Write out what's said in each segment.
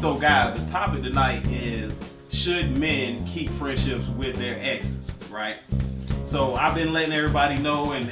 So guys, the topic tonight is, should men keep friendships with their exes, right? So I've been letting everybody know, and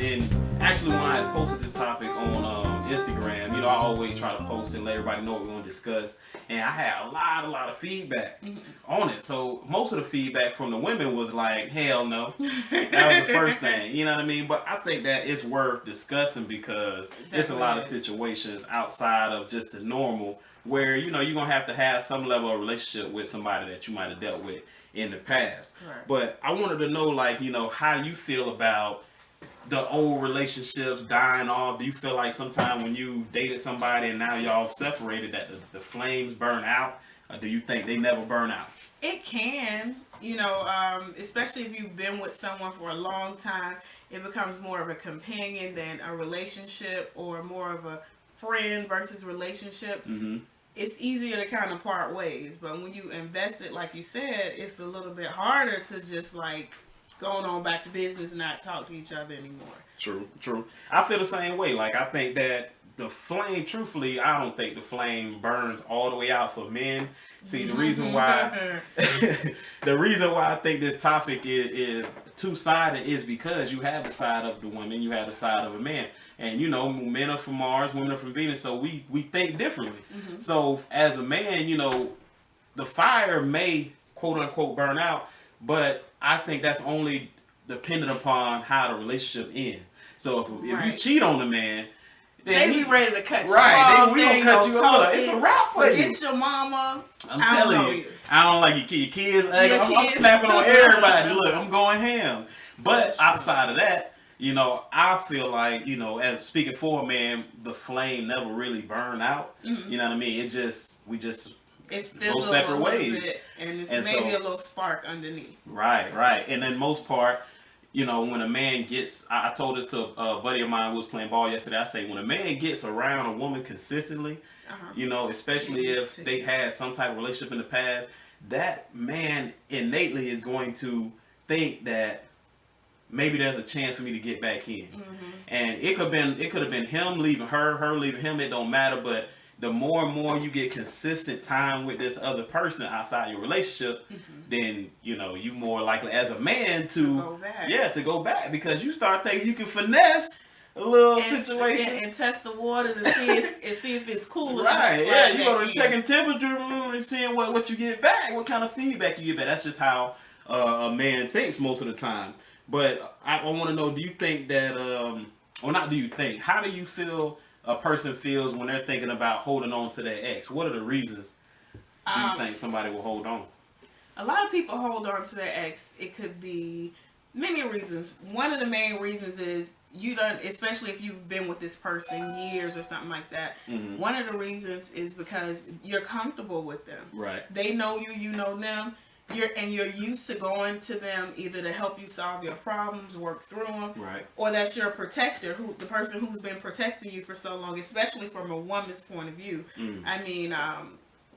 actually when I posted this topic on Instagram, I always try to post and let everybody know what we want to discuss. And I had a lot of feedback on it. So most of the feedback from the women was like, hell no. That was the first thing, you know what I mean? But I think that it's worth discussing because it's a lot of situations outside of just the normal where, you're going to have some level of relationship with somebody that you might have dealt with in the past. Right. But I wanted to know, how you feel about the old relationships dying off. Do you feel like sometime when you dated somebody and now y'all separated that the flames burn out? Or do you think they never burn out? It can, especially if you've been with someone for a long time, it becomes more of a companion than a relationship, or more of a friend versus relationship. Mm-hmm. It's easier to kind of part ways, but when you invest it, like you said, it's a little bit harder to just going on back to business and not talk to each other anymore. True. I feel the same way. I think that the flame, truthfully, I don't think the flame burns all the way out for men. See, the reason why I think this topic is two-sided is because you have the side of the women, you have the side of a man. And, men are from Mars, women are from Venus, so we think differently. Mm-hmm. So, as a man, the fire may, quote-unquote, burn out, but I think that's only dependent upon how the relationship ends. So, if you cheat on a man, then they be ready to cut you off. Then we gonna cut you off. It's a wrap for you. Get your mama. I'm telling you. I don't like your kids. I'm snapping on everybody. Look, I'm going ham. But outside of that, I feel like, as speaking for a man, the flame never really burned out. Mm-hmm. You know what I mean? It go separate ways. Bit, and it's maybe a little spark underneath. Right. And then most part, when a man gets, I told this to a buddy of mine who was playing ball yesterday, I say, when a man gets around a woman consistently, especially if they had some type of relationship in the past, that man innately is going to think that maybe there's a chance for me to get back in. Mm-hmm. And it could have been him leaving her leaving him, it don't matter, but the more and more you get consistent time with this other person outside your relationship, then, you more likely as a man to go back because you start thinking you can finesse a little situation. And test the water to see if it's cool. Right, you go to checking temperature and seeing what you get back, what kind of feedback you get back. That's just how a man thinks most of the time. But I want to know, do you think that, or not do you think, how do you feel a person feels when they're thinking about holding on to their ex? What are the reasons do you think somebody will hold on? A lot of people hold on to their ex. It could be many reasons. One of the main reasons is especially if you've been with this person years or something like that. Mm-hmm. One of the reasons is because you're comfortable with them. Right. They know you, you know them. You're used to going to them either to help you solve your problems, work through them, right, or that's your protector, the person who's been protecting you for so long, especially from a woman's point of view. Mm. I mean,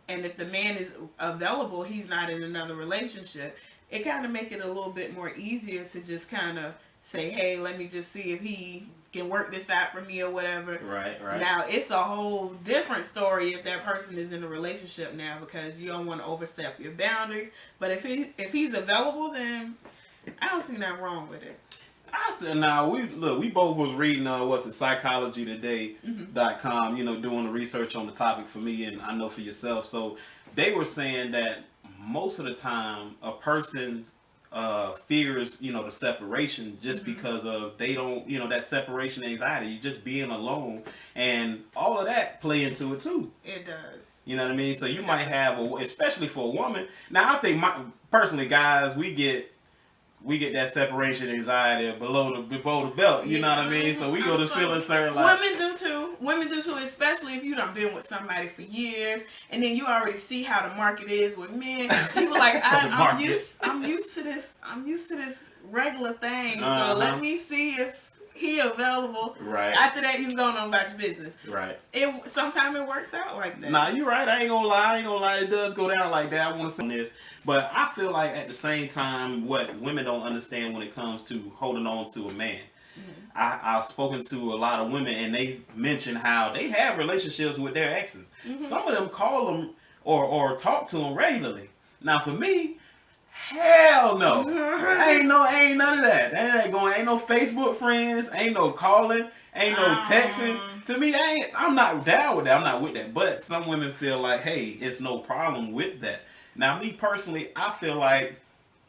and if the man is available, he's not in another relationship, it kind of make it a little bit more easier to just kind of say, hey, let me just see if he can work this out for me or whatever. Right. Now, it's a whole different story if that person is in a relationship now because you don't want to overstep your boundaries. But if he's available, then I don't see nothing wrong with it. We both was reading psychologytoday.com, doing the research on the topic for me and I know for yourself. So they were saying that most of the time a person fears, the separation just because of they don't, that separation anxiety, just being alone, and all of that play into it too. It does. You know what I mean? So you might have, especially for a woman. Now I think personally, guys, we get that separation anxiety below the belt. You know what I mean? So we go to feeling certain like women do too, especially if you done been with somebody for years, and then you already see how the market is with men. People like I'm used to this regular thing. So let me see if he available. Right. After that, you can go on about your business. Right. Sometimes it works out like that. Nah, you're right. I ain't gonna lie. It does go down like that. I want to say this, but I feel like at the same time, what women don't understand when it comes to holding on to a man. Mm-hmm. I've spoken to a lot of women, and they mention how they have relationships with their exes. Mm-hmm. Some of them call them or talk to him regularly. Now for me, hell no. ain't none of that. Ain't no Facebook friends, ain't no calling, ain't no texting. To me, I'm not down with that. I'm not with that. But some women feel like, hey, it's no problem with that. Now me personally, I feel like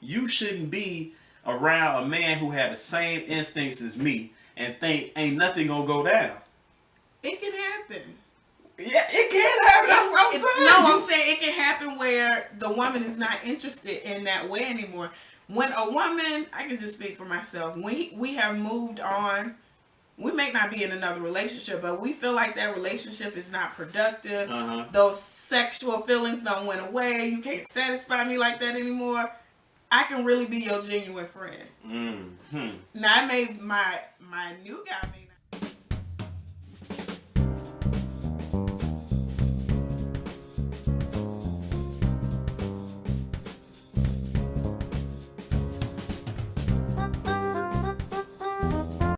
you shouldn't be around a man who have the same instincts as me and think ain't nothing gonna go down. It can happen. Yeah, it can happen. That's what I'm saying. No, I'm saying it can happen where the woman is not interested in that way anymore. When a woman, I can just speak for myself, when we have moved on, we may not be in another relationship, but we feel like that relationship is not productive. Those sexual feelings don't went away. You can't satisfy me like that anymore. I can really be your genuine friend. Now, I may, my new guy may not.